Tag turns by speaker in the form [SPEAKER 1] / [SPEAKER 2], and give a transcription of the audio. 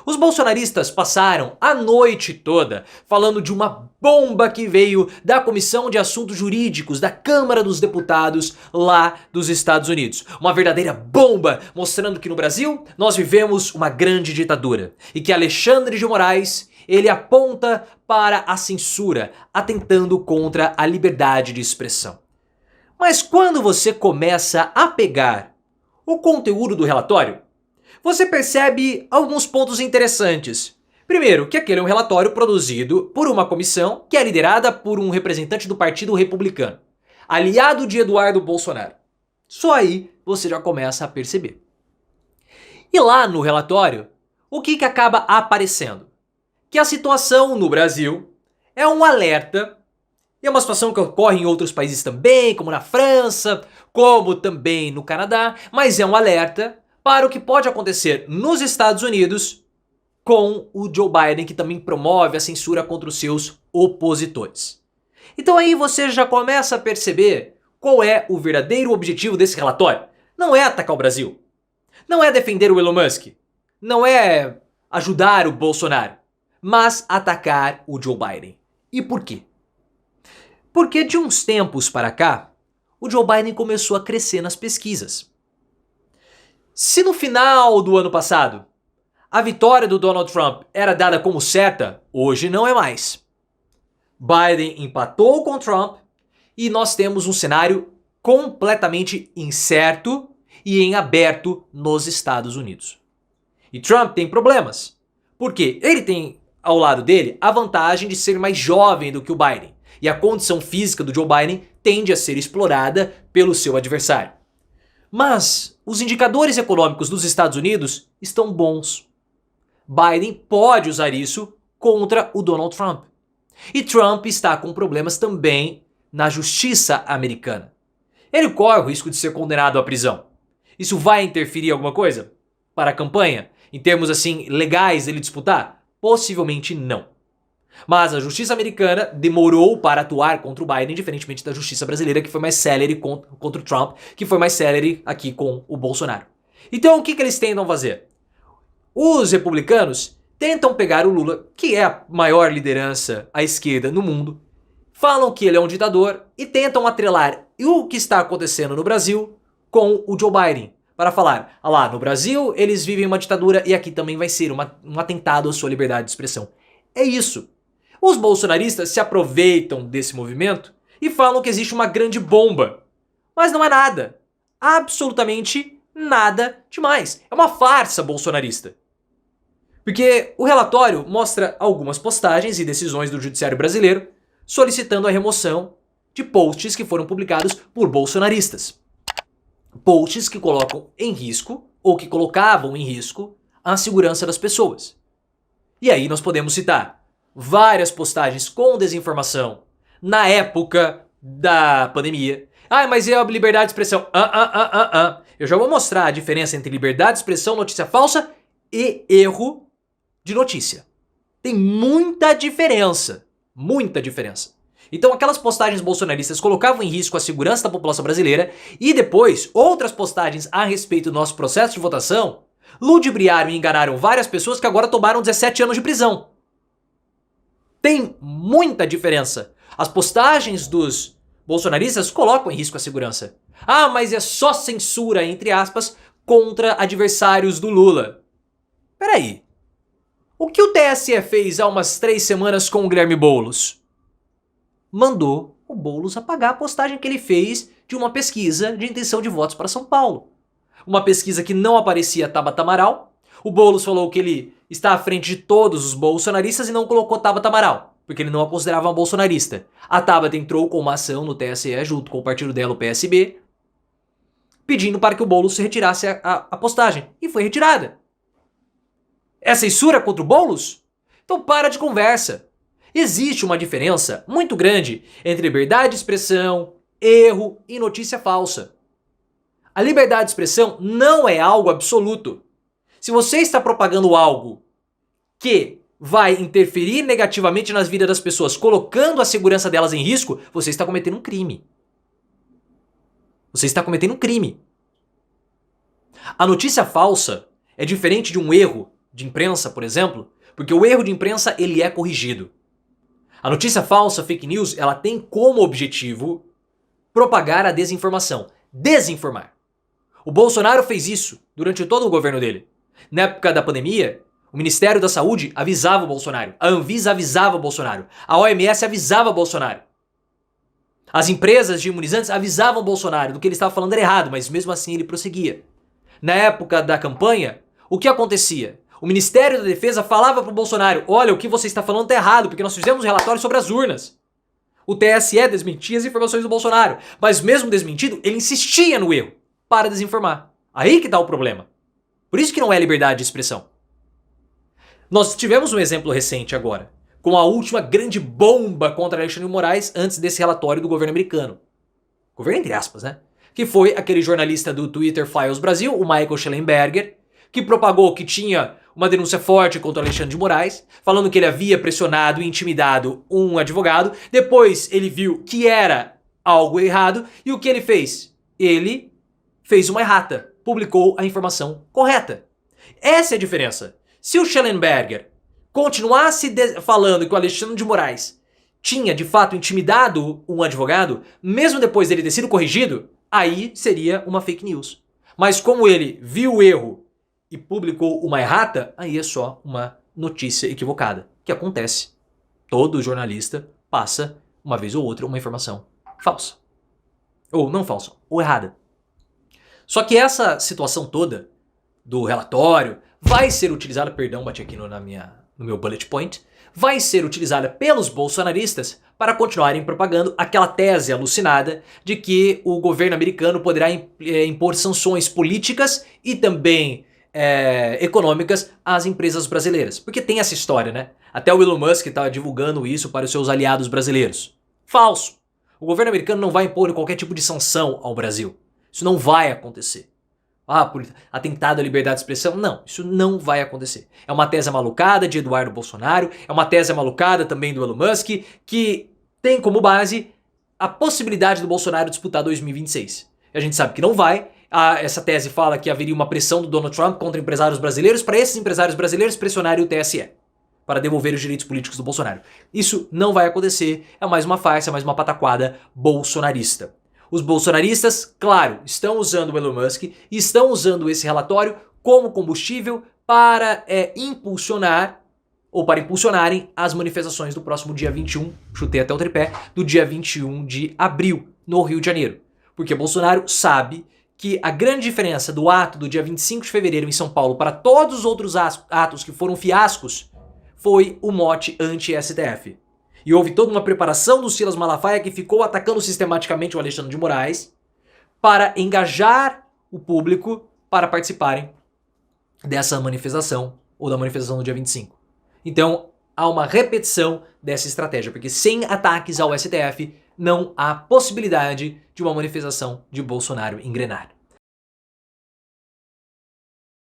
[SPEAKER 1] Os bolsonaristas passaram a noite toda falando de uma bomba que veio da Comissão de Assuntos Jurídicos da Câmara dos Deputados lá dos Estados Unidos. Uma verdadeira bomba, mostrando que no Brasil nós vivemos uma grande ditadura e que Alexandre de Moraes, ele aponta para a censura, atentando contra a liberdade de expressão. Mas quando você começa a pegar o conteúdo do relatório, você percebe alguns pontos interessantes. Primeiro, que aquele é um relatório produzido por uma comissão que é liderada por um representante do Partido Republicano, aliado de Eduardo Bolsonaro. Só aí você já começa a perceber. E lá no relatório, o que acaba aparecendo? Que a situação no Brasil é um alerta, e é uma situação que ocorre em outros países também, como na França, como também no Canadá, mas é um alerta para o que pode acontecer nos Estados Unidos com o Joe Biden, que também promove a censura contra os seus opositores. Então aí você já começa a perceber qual é o verdadeiro objetivo desse relatório. Não é atacar o Brasil, não é defender o Elon Musk, não é ajudar o Bolsonaro, mas atacar o Joe Biden. E por quê? Porque de uns tempos para cá, o Joe Biden começou a crescer nas pesquisas. Se no final do ano passado a vitória do Donald Trump era dada como certa, hoje não é mais. Biden empatou com Trump e nós temos um cenário completamente incerto e em aberto nos Estados Unidos. E Trump tem problemas, porque ele tem ao lado dele a vantagem de ser mais jovem do que o Biden, e a condição física do Joe Biden tende a ser explorada pelo seu adversário. Mas os indicadores econômicos dos Estados Unidos estão bons. Biden pode usar isso contra o Donald Trump. E Trump está com problemas também na justiça americana. Ele corre o risco de ser condenado à prisão. Isso vai interferir em alguma coisa para a campanha? Em termos assim legais dele disputar? Possivelmente não. Mas a justiça americana demorou para atuar contra o Biden, diferentemente da justiça brasileira, que foi mais célere contra o Trump, que foi mais célere aqui com o Bolsonaro. Então o que eles tentam fazer? Os republicanos tentam pegar o Lula, que é a maior liderança à esquerda no mundo, falam que ele é um ditador e tentam atrelar o que está acontecendo no Brasil com o Joe Biden. Para falar, lá no Brasil eles vivem uma ditadura e aqui também vai ser um atentado à sua liberdade de expressão. É isso. Os bolsonaristas se aproveitam desse movimento e falam que existe uma grande bomba. Mas não é nada. Absolutamente nada demais. É uma farsa bolsonarista. Porque o relatório mostra algumas postagens e decisões do judiciário brasileiro solicitando a remoção de posts que foram publicados por bolsonaristas. Posts que colocam em risco, ou que colocavam em risco, a segurança das pessoas. E aí nós podemos citar várias postagens com desinformação na época da pandemia. Ah, mas é a liberdade de expressão. Eu já vou mostrar a diferença entre liberdade de expressão, notícia falsa e erro de notícia. Tem muita diferença. Muita diferença. Então aquelas postagens bolsonaristas colocavam em risco a segurança da população brasileira e depois outras postagens a respeito do nosso processo de votação ludibriaram e enganaram várias pessoas que agora tomaram 17 anos de prisão. Tem muita diferença. As postagens dos bolsonaristas colocam em risco a segurança. Ah, mas é só censura, entre aspas, contra adversários do Lula. Peraí. O que o TSE fez há umas 3 semanas com o Guilherme Boulos? Mandou o Boulos apagar a postagem que ele fez de uma pesquisa de intenção de votos para São Paulo. Uma pesquisa que não aparecia Tabata Amaral. O Boulos falou que ele está à frente de todos os bolsonaristas e não colocou Tabata Amaral, porque ele não a considerava uma bolsonarista. A Tabata entrou com uma ação no TSE junto com o partido dela, o PSB, pedindo para que o Boulos retirasse a postagem. E foi retirada. É censura contra o Boulos? Então para de conversa. Existe uma diferença muito grande entre liberdade de expressão, erro e notícia falsa. A liberdade de expressão não é algo absoluto. Se você está propagando algo que vai interferir negativamente nas vidas das pessoas, colocando a segurança delas em risco, você está cometendo um crime. Você está cometendo um crime. A notícia falsa é diferente de um erro de imprensa, por exemplo, porque o erro de imprensa ele é corrigido. A notícia falsa, fake news, ela tem como objetivo propagar a desinformação, desinformar. O Bolsonaro fez isso durante todo o governo dele. Na época da pandemia, o Ministério da Saúde avisava o Bolsonaro, a Anvisa avisava o Bolsonaro, a OMS avisava o Bolsonaro. As empresas de imunizantes avisavam o Bolsonaro do que ele estava falando era errado, mas mesmo assim ele prosseguia. Na época da campanha, o que acontecia? O Ministério da Defesa falava para o Bolsonaro, olha, o que você está falando está errado, porque nós fizemos um relatório sobre as urnas. O TSE desmentia as informações do Bolsonaro, mas mesmo desmentido, ele insistia no erro para desinformar. Aí que está o problema. Por isso que não é liberdade de expressão. Nós tivemos um exemplo recente agora, com a última grande bomba contra Alexandre de Moraes antes desse relatório do governo americano. Governo entre aspas, né? Que foi aquele jornalista do Twitter Files Brasil, o Michael Schellenberger, que propagou que tinha uma denúncia forte contra Alexandre de Moraes, falando que ele havia pressionado e intimidado um advogado. Depois ele viu que era algo errado e o que ele fez? Ele fez uma errata, publicou a informação correta. Essa é a diferença. Se o Schellenberger continuasse falando que o Alexandre de Moraes tinha de fato intimidado um advogado, mesmo depois dele ter sido corrigido, aí seria uma fake news. Mas como ele viu o erro e publicou uma errata, aí é só uma notícia equivocada, que acontece. Todo jornalista passa, uma vez ou outra, uma informação falsa. Ou não falsa, ou errada. Só que essa situação toda do relatório vai ser utilizada, perdão, bati aqui no meu bullet point, vai ser utilizada pelos bolsonaristas para continuarem propagando aquela tese alucinada de que o governo americano poderá impor sanções políticas e também econômicas às empresas brasileiras. Porque tem essa história, né? Até o Elon Musk está divulgando isso para os seus aliados brasileiros. Falso! O governo americano não vai impor qualquer tipo de sanção ao Brasil. Isso não vai acontecer. Por atentado à liberdade de expressão. Não, isso não vai acontecer. É uma tese malucada de Eduardo Bolsonaro, é uma tese malucada também do Elon Musk, que tem como base a possibilidade do Bolsonaro disputar 2026. A gente sabe que não vai. Essa tese fala que haveria uma pressão do Donald Trump contra empresários brasileiros para esses empresários brasileiros pressionarem o TSE para devolver os direitos políticos do Bolsonaro. Isso não vai acontecer, é mais uma farsa, é mais uma pataquada bolsonarista. Os bolsonaristas, claro, estão usando o Elon Musk e estão usando esse relatório como combustível para impulsionar ou para impulsionarem as manifestações do próximo dia 21, chutei até o tripé, do dia 21 de abril, no Rio de Janeiro. Porque Bolsonaro sabe que a grande diferença do ato do dia 25 de fevereiro em São Paulo para todos os outros atos que foram fiascos foi o mote anti-STF. E houve toda uma preparação do Silas Malafaia que ficou atacando sistematicamente o Alexandre de Moraes para engajar o público para participarem dessa manifestação ou da manifestação do dia 25. Então, há uma repetição dessa estratégia, porque sem ataques ao STF não há possibilidade de uma manifestação de Bolsonaro engrenar.